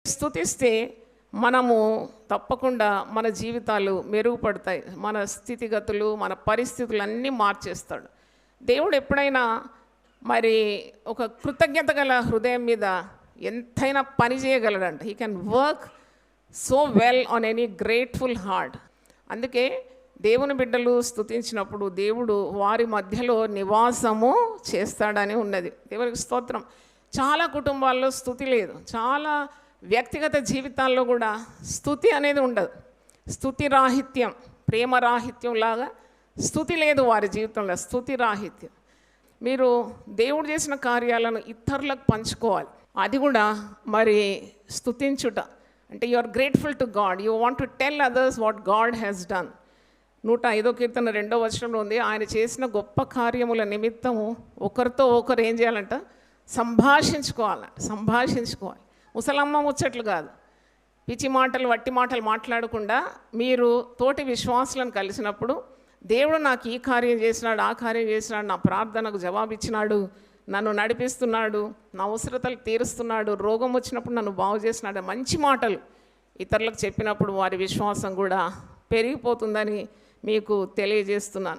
స్తుతిస్తే మనము తప్పకుండా మన జీవితాలు మెరుగుపడతాయి. మన స్థితిగతులు, మన పరిస్థితులు అన్నీ మార్చేస్తాడు. దేవుడు ఎప్పుడైనా మరి ఒక కృతజ్ఞత గల హృదయం మీద ఎంతైనా పని చేయగలడంట. He can work so well on any grateful heart. అందుకే దేవుని బిడ్డలు స్తుతించినప్పుడు దేవుడు వారి మధ్యలో నివాసము చేస్తాడని ఉన్నది. దేవునికి స్తోత్రం. చాలా కుటుంబాల్లో స్తుతి లేదు. చాలా వ్యక్తిగత జీవితాల్లో కూడా స్తుతి అనేది ఉండదు. స్తుతి రాహిత్యం, ప్రేమ రాహిత్యం లాగా స్తుతి లేదు వారి జీవితంలో. స్తుతి రాహిత్యం. మీరు దేవుడు చేసిన కార్యాలను ఇతరులకు పంచుకోవాలి. అది కూడా మరి స్తుతించుట అంటే you are grateful to God. You want to tell others what God has done. 105వ కీర్తన 2వ వచనంలో ఉంది, ఆయన చేసిన గొప్ప కార్యముల నిమిత్తము ఒకరితో ఒకరు ఏం చేయాలంట? సంభాషించుకోవాలంట. సంభాషించుకోవాలి. ముసలమ్మ ముచ్చట్లు కాదు, పిచ్చి మాటలు, వట్టి మాటలు మాట్లాడకుండా మీరు తోటి విశ్వాసులను కలిసినప్పుడు దేవుడు నాకు ఈ కార్యం చేసినాడు, ఆ కార్యం చేసినాడు, నా ప్రార్థనకు జవాబిచ్చినాడు, నన్ను నడిపిస్తున్నాడు, నా అవసరతలు తీరుస్తున్నాడు, రోగం వచ్చినప్పుడు నన్ను బాగు చేసినాడు, మంచి మాటలు ఇతరులకు చెప్పినప్పుడు వారి విశ్వాసం కూడా పెరిగిపోతుందని మీకు తెలియజేస్తున్నాను.